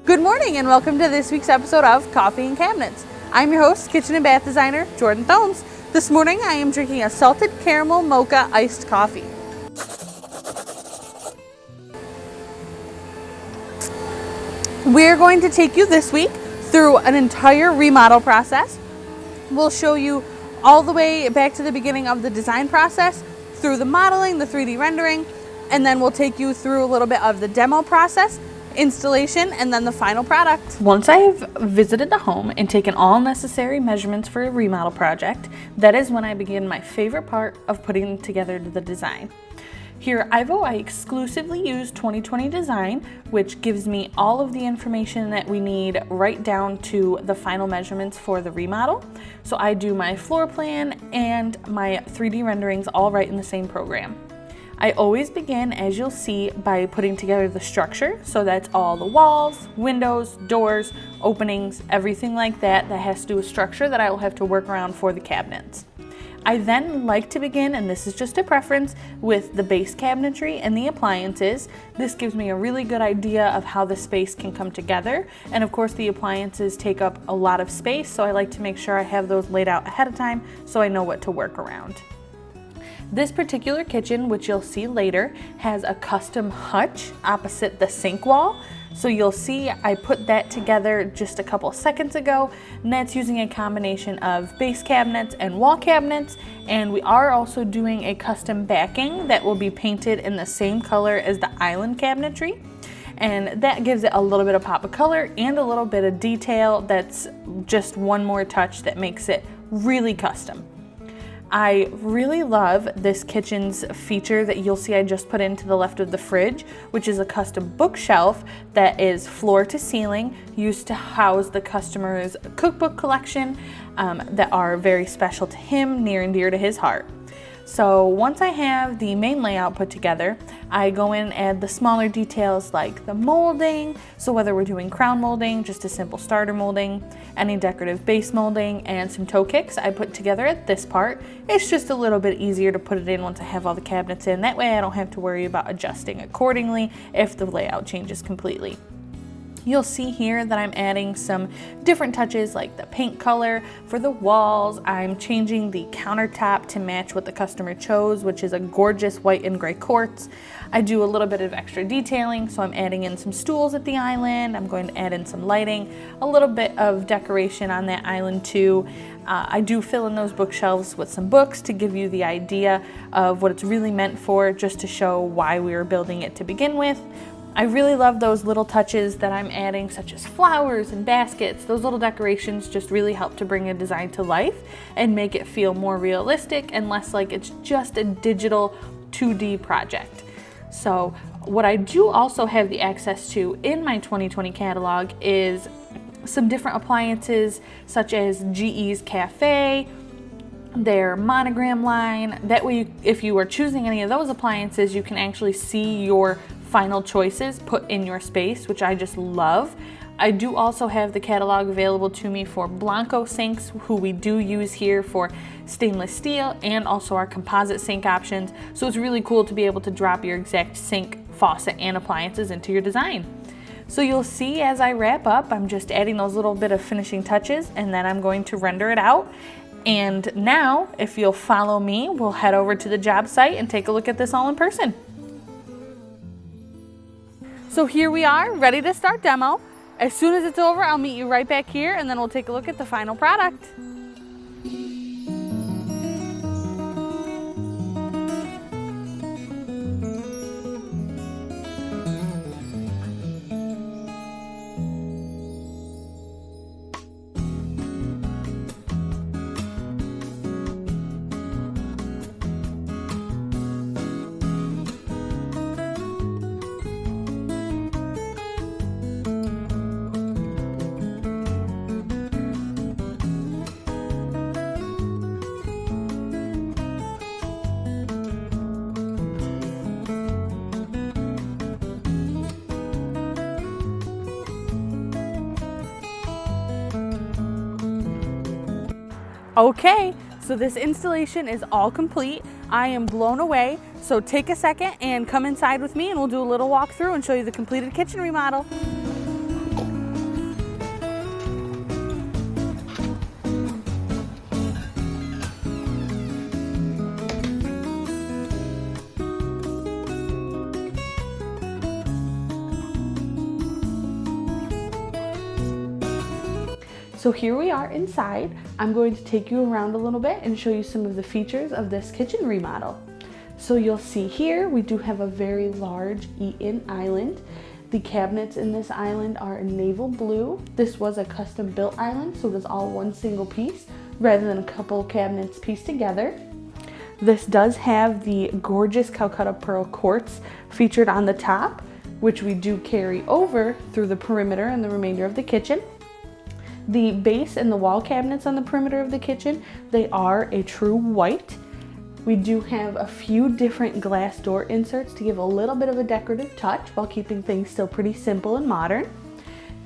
Good morning and welcome to this week's episode of Coffee and Cabinets. I'm your host, kitchen and bath designer, Jordan Thomes. This morning I am drinking a salted caramel mocha iced coffee. We're going to take you this week through an entire remodel process. We'll show you all the way back to the beginning of the design process, through the modeling, the 3D rendering, and then we'll take you through a little bit of the demo process, installation, and then the final product. Once I've visited the home and taken all necessary measurements for a remodel project, that is when I begin my favorite part of putting together the design. Here at IVO, I exclusively use 2020 design, which gives me all of the information that we need right down to the final measurements for the remodel. So I do my floor plan and my 3D renderings all right in the same program. I always begin, as you'll see, by putting together the structure. So that's all the walls, windows, doors, openings, everything like that has to do with structure that I will have to work around for the cabinets. I then like to begin, and this is just a preference, with the base cabinetry and the appliances. This gives me a really good idea of how the space can come together. And of course the appliances take up a lot of space, so I like to make sure I have those laid out ahead of time so I know what to work around. This particular kitchen, which you'll see later, has a custom hutch opposite the sink wall. So you'll see I put that together just a couple seconds ago, and that's using a combination of base cabinets and wall cabinets. And we are also doing a custom backing that will be painted in the same color as the island cabinetry. And that gives it a little bit of pop of color and a little bit of detail. That's just one more touch that makes it really custom. I really love this kitchen's feature that you'll see I just put into the left of the fridge, which is a custom bookshelf that is floor to ceiling, used to house the customer's cookbook collection that are very special to him, near and dear to his heart. So once I have the main layout put together, I go in and add the smaller details like the molding. So whether we're doing crown molding, just a simple starter molding, any decorative base molding, and some toe kicks I put together at this part. It's just a little bit easier to put it in once I have all the cabinets in. That way I don't have to worry about adjusting accordingly if the layout changes completely. You'll see here that I'm adding some different touches like the paint color for the walls. I'm changing the countertop to match what the customer chose, which is a gorgeous white and gray quartz. I do a little bit of extra detailing, so I'm adding in some stools at the island. I'm going to add in some lighting, a little bit of decoration on that island too. I do fill in those bookshelves with some books to give you the idea of what it's really meant for, just to show why we were building it to begin with. I really love those little touches that I'm adding, such as flowers and baskets. Those little decorations just really help to bring a design to life and make it feel more realistic and less like it's just a digital 2D project. So what I do also have the access to in my 2020 catalog is some different appliances, such as GE's Cafe, their monogram line. That way, if you are choosing any of those appliances, you can actually see your final choices put in your space, which I just love. I do also have the catalog available to me for Blanco sinks, who we do use here for stainless steel, and also our composite sink options. So it's really cool to be able to drop your exact sink, faucet, and appliances into your design. So you'll see as I wrap up, I'm just adding those little bit of finishing touches, and then I'm going to render it out. And now, if you'll follow me, we'll head over to the job site and take a look at this all in person. So here we are, ready to start demo. As soon as it's over, I'll meet you right back here, and then we'll take a look at the final product. Okay, so this installation is all complete. I am blown away. So take a second and come inside with me and we'll do a little walkthrough and show you the completed kitchen remodel. So here we are inside. I'm going to take you around a little bit and show you some of the features of this kitchen remodel. So you'll see here, we do have a very large eat-in island. The cabinets in this island are naval blue. This was a custom built island, so it is all one single piece rather than a couple cabinets pieced together. This does have the gorgeous Calcutta pearl quartz featured on the top, which we do carry over through the perimeter and the remainder of the kitchen. The base and the wall cabinets on the perimeter of the kitchen, they are a true white. We do have a few different glass door inserts to give a little bit of a decorative touch while keeping things still pretty simple and modern.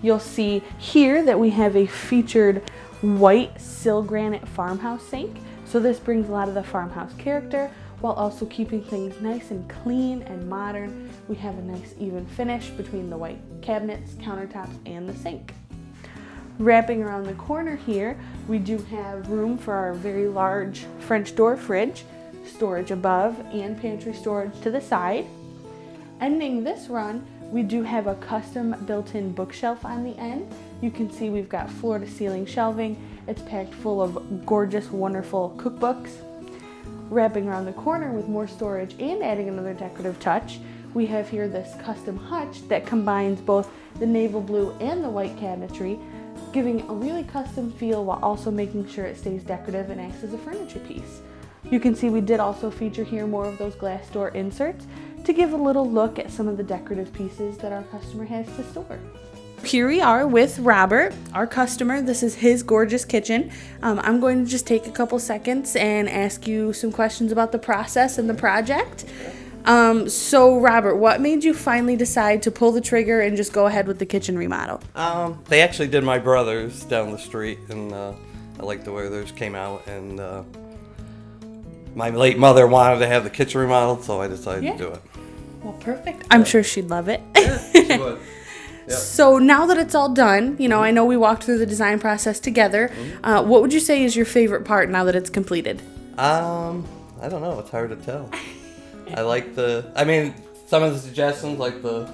You'll see here that we have a featured white sill granite farmhouse sink. So this brings a lot of the farmhouse character while also keeping things nice and clean and modern. We have a nice even finish between the white cabinets, countertops, and the sink. Wrapping around the corner here, we do have room for our very large French door fridge, storage above, and pantry storage to the side. Ending this run, we do have a custom built-in bookshelf on the end. You can see we've got floor-to-ceiling shelving. It's packed full of gorgeous, wonderful cookbooks. Wrapping around the corner with more storage and adding another decorative touch, we have here this custom hutch that combines both the naval blue and the white cabinetry, giving a really custom feel while also making sure it stays decorative and acts as a furniture piece. You can see we did also feature here more of those glass door inserts to give a little look at some of the decorative pieces that our customer has to store. Here we are with Robert, our customer. This is his gorgeous kitchen. I'm going to just take a couple seconds and ask you some questions about the process and the project. So Robert, what made you finally decide to pull the trigger and just go ahead with the kitchen remodel? They actually did my brother's down the street, and I liked the way theirs came out, and my late mother wanted to have the kitchen remodeled, so I decided to do it. Well, perfect. I'm sure she'd love it. Yeah, she would. Yep. So now that it's all done, you know, I know we walked through the design process together. What would you say is your favorite part now that it's completed? I don't know. It's hard to tell. I like some of the suggestions, like the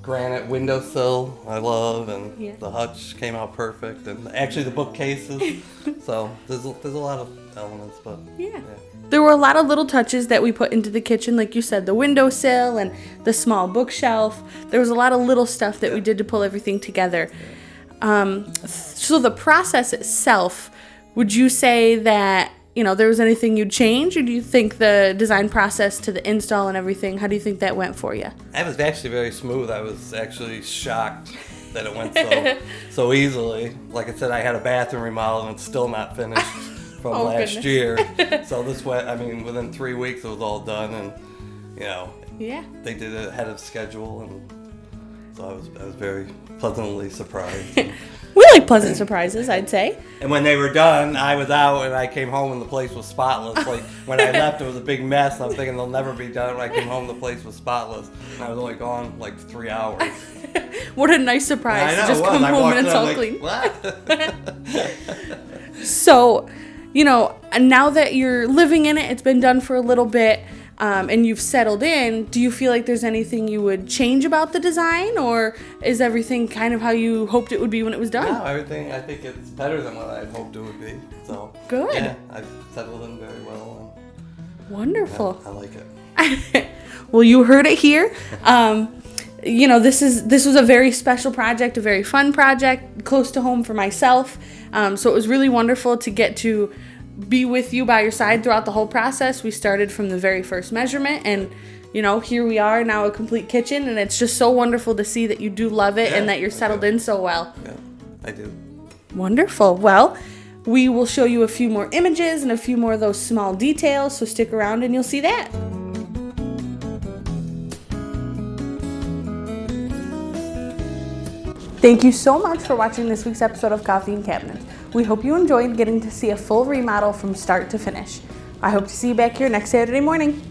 granite windowsill, I love, and the hutch came out perfect, and actually the bookcases. So there's a lot of elements, but yeah. There were a lot of little touches that we put into the kitchen, like you said, the windowsill and the small bookshelf. There was a lot of little stuff that we did to pull everything together. So the process itself, would you say that, you know, there was anything you'd change, or do you think the design process to the install and everything, how do you think that went for you? That was actually very smooth. I was actually shocked that it went so easily. Like I said, I had a bathroom remodel and it's still not finished from last year. So this went, within 3 weeks it was all done, and they did it ahead of schedule, and so I was very pleasantly surprised. We like pleasant surprises, I'd say. And when they were done, I was out and I came home and the place was spotless. Like when I left, it was a big mess. I'm thinking they'll never be done. When I came home, the place was spotless, and I was only gone like 3 hours. What a nice surprise! I know, to just come home and it's all clean. So, now that you're living in it, it's been done for a little bit, and you've settled in, do you feel like there's anything you would change about the design, or is everything kind of how you hoped it would be when it was done? No, everything, I think it's better than what I hoped it would be. So good. Yeah, I've settled in very well. Wonderful. I like it. Well, you heard it here. This was a very special project, a very fun project, close to home for myself. So it was really wonderful to get to be with you by your side throughout the whole process. We started from the very first measurement, and here we are now, a complete kitchen, and it's just so wonderful to see that you do love it and that you're settled in so well. Yeah, I do. Wonderful. Well, we will show you a few more images and a few more of those small details, so stick around and you'll see that. Thank you so much for watching this week's episode of Coffee and Cabinets. We hope you enjoyed getting to see a full remodel from start to finish. I hope to see you back here next Saturday morning.